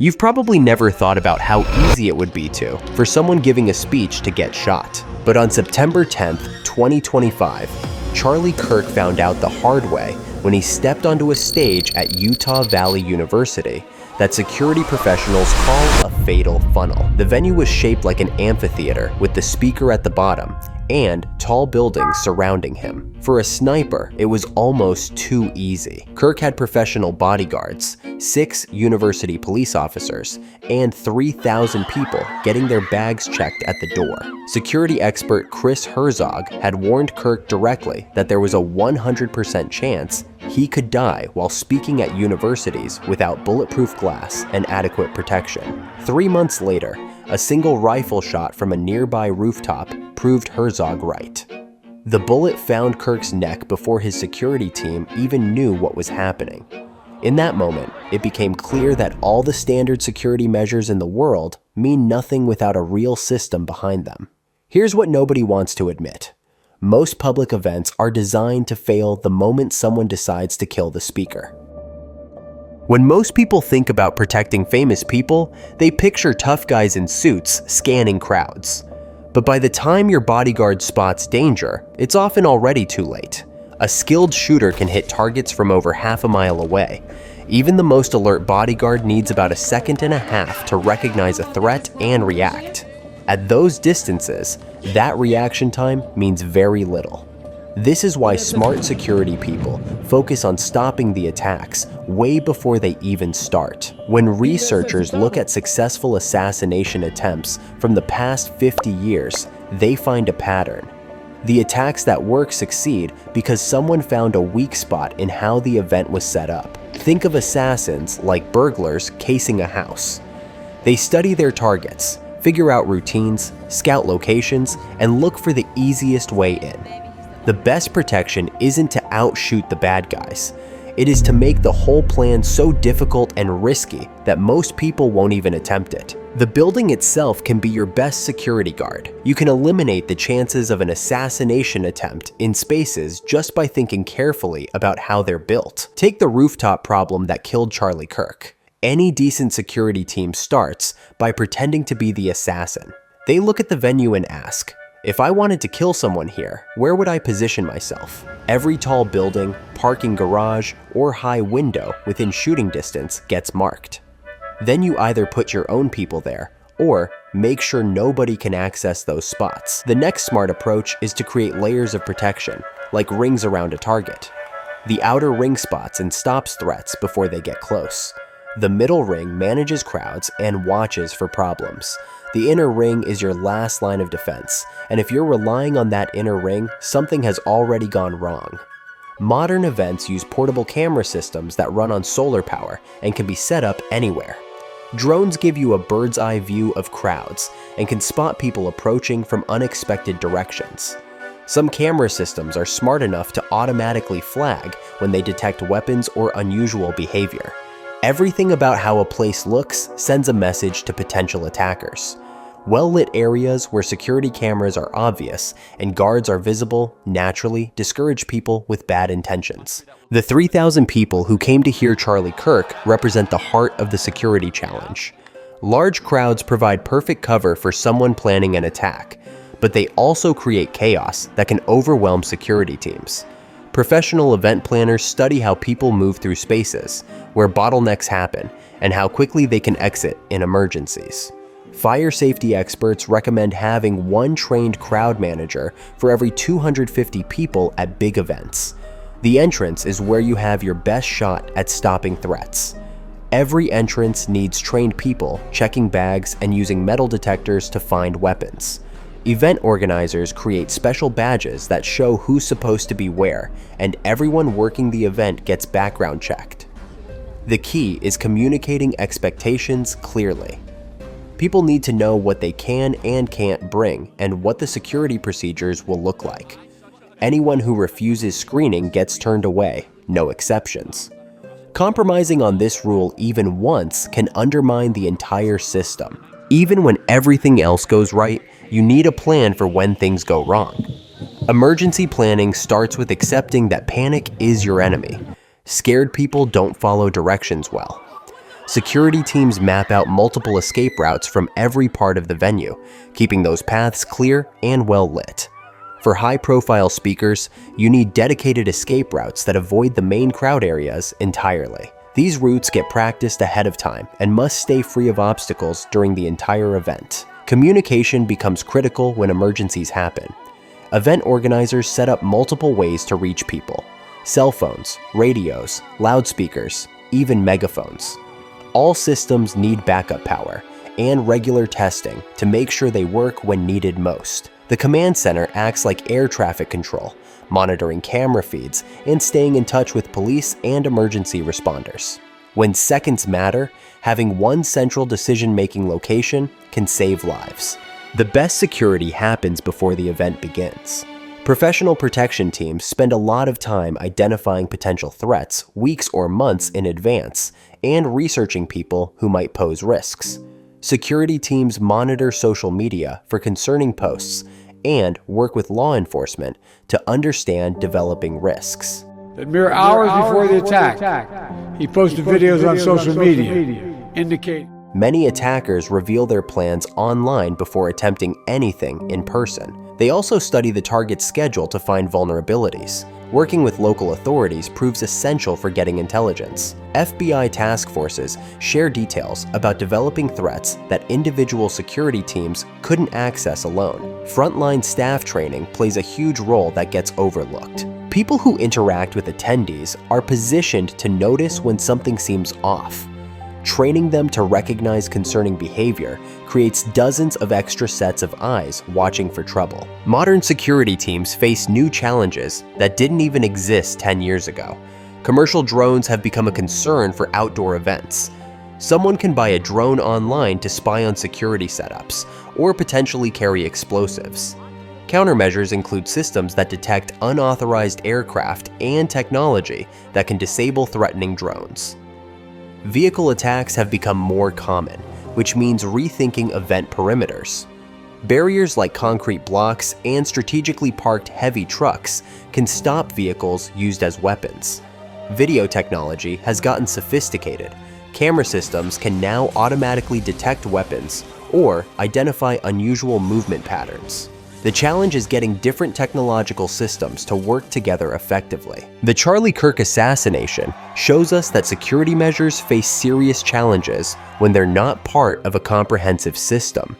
You've probably never thought about how easy it would be for someone giving a speech to get shot. But on September 10th, 2025, Charlie Kirk found out the hard way when he stepped onto a stage at Utah Valley University that security professionals call a fatal funnel. The venue was shaped like an amphitheater with the speaker at the bottom and tall buildings surrounding him. For a sniper, it was almost too easy. Kirk had professional bodyguards, 6 university police officers, and 3,000 people getting their bags checked at the door. Security expert Chris Herzog had warned Kirk directly that there was a 100% chance he could die while speaking at universities without bulletproof glass and adequate protection. 3 months later, a single rifle shot from a nearby rooftop proved Herzog right. The bullet found Kirk's neck before his security team even knew what was happening. In that moment, it became clear that all the standard security measures in the world mean nothing without a real system behind them. Here's what nobody wants to admit. Most public events are designed to fail the moment someone decides to kill the speaker. When most people think about protecting famous people, they picture tough guys in suits scanning crowds. But by the time your bodyguard spots danger, it's often already too late. A skilled shooter can hit targets from over half a mile away. Even the most alert bodyguard needs about 1.5 seconds to recognize a threat and react. At those distances, that reaction time means very little. This is why smart security people focus on stopping the attacks way before they even start. When researchers look at successful assassination attempts from the past 50 years, they find a pattern. The attacks that work succeed because someone found a weak spot in how the event was set up. Think of assassins like burglars casing a house. They study their targets, figure out routines, scout locations, and look for the easiest way in. The best protection isn't to outshoot the bad guys. It is to make the whole plan so difficult and risky that most people won't even attempt it. The building itself can be your best security guard. You can eliminate the chances of an assassination attempt in spaces just by thinking carefully about how they're built. Take the rooftop problem that killed Charlie Kirk. Any decent security team starts by pretending to be the assassin. They look at the venue and ask, if I wanted to kill someone here, where would I position myself? Every tall building, parking garage, or high window within shooting distance gets marked. Then you either put your own people there, or make sure nobody can access those spots. The next smart approach is to create layers of protection, like rings around a target. The outer ring spots and stops threats before they get close. The middle ring manages crowds and watches for problems. The inner ring is your last line of defense, and if you're relying on that inner ring, something has already gone wrong. Modern events use portable camera systems that run on solar power and can be set up anywhere. Drones give you a bird's eye view of crowds and can spot people approaching from unexpected directions. Some camera systems are smart enough to automatically flag when they detect weapons or unusual behavior. Everything about how a place looks sends a message to potential attackers. Well-lit areas where security cameras are obvious and guards are visible naturally discourage people with bad intentions. The 3,000 people who came to hear Charlie Kirk represent the heart of the security challenge. Large crowds provide perfect cover for someone planning an attack, but they also create chaos that can overwhelm security teams. Professional event planners study how people move through spaces, where bottlenecks happen, and how quickly they can exit in emergencies. Fire safety experts recommend having one trained crowd manager for every 250 people at big events. The entrance is where you have your best shot at stopping threats. Every entrance needs trained people checking bags and using metal detectors to find weapons. Event organizers create special badges that show who's supposed to be where, and everyone working the event gets background checked. The key is communicating expectations clearly. People need to know what they can and can't bring and what the security procedures will look like. Anyone who refuses screening gets turned away, no exceptions. Compromising on this rule even once can undermine the entire system. Even when everything else goes right, you need a plan for when things go wrong. Emergency planning starts with accepting that panic is your enemy. Scared people don't follow directions well. Security teams map out multiple escape routes from every part of the venue, keeping those paths clear and well lit. For high-profile speakers, you need dedicated escape routes that avoid the main crowd areas entirely. These routes get practiced ahead of time and must stay free of obstacles during the entire event. Communication becomes critical when emergencies happen. Event organizers set up multiple ways to reach people: cell phones, radios, loudspeakers, even megaphones. All systems need backup power and regular testing to make sure they work when needed most. The command center acts like air traffic control, monitoring camera feeds and staying in touch with police and emergency responders. When seconds matter, having one central decision-making location can save lives. The best security happens before the event begins. Professional protection teams spend a lot of time identifying potential threats weeks or months in advance and researching people who might pose risks. Security teams monitor social media for concerning posts and work with law enforcement to understand developing risks. That mere hours before the attack, he posted videos on social media indicating many attackers reveal their plans online before attempting anything in person. They also study the target's schedule to find vulnerabilities. Working with local authorities proves essential for getting intelligence. FBI task forces share details about developing threats that individual security teams couldn't access alone. Frontline staff training plays a huge role that gets overlooked. People who interact with attendees are positioned to notice when something seems off. Training them to recognize concerning behavior creates dozens of extra sets of eyes watching for trouble. Modern security teams face new challenges that didn't even exist 10 years ago. Commercial drones have become a concern for outdoor events. Someone can buy a drone online to spy on security setups or potentially carry explosives. Countermeasures include systems that detect unauthorized aircraft and technology that can disable threatening drones. Vehicle attacks have become more common, which means rethinking event perimeters. Barriers like concrete blocks and strategically parked heavy trucks can stop vehicles used as weapons. Video technology has gotten sophisticated. Camera systems can now automatically detect weapons or identify unusual movement patterns. The challenge is getting different technological systems to work together effectively. The Charlie Kirk assassination shows us that security measures face serious challenges when they're not part of a comprehensive system.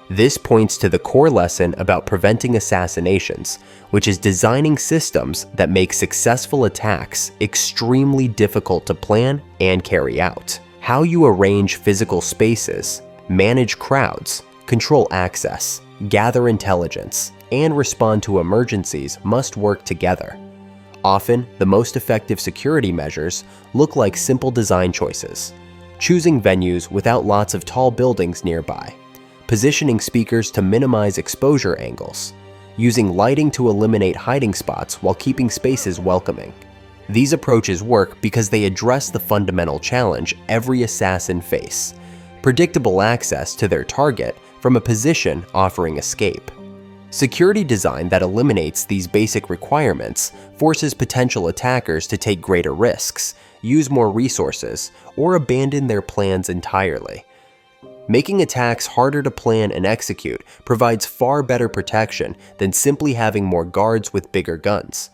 This points to the core lesson about preventing assassinations, which is designing systems that make successful attacks extremely difficult to plan and carry out. How you arrange physical spaces, manage crowds, control access, gather intelligence, and respond to emergencies must work together. Often, the most effective security measures look like simple design choices: choosing venues without lots of tall buildings nearby, positioning speakers to minimize exposure angles, using lighting to eliminate hiding spots while keeping spaces welcoming. These approaches work because they address the fundamental challenge every assassin faces: predictable access to their target from a position offering escape. Security design that eliminates these basic requirements forces potential attackers to take greater risks, use more resources, or abandon their plans entirely. Making attacks harder to plan and execute provides far better protection than simply having more guards with bigger guns.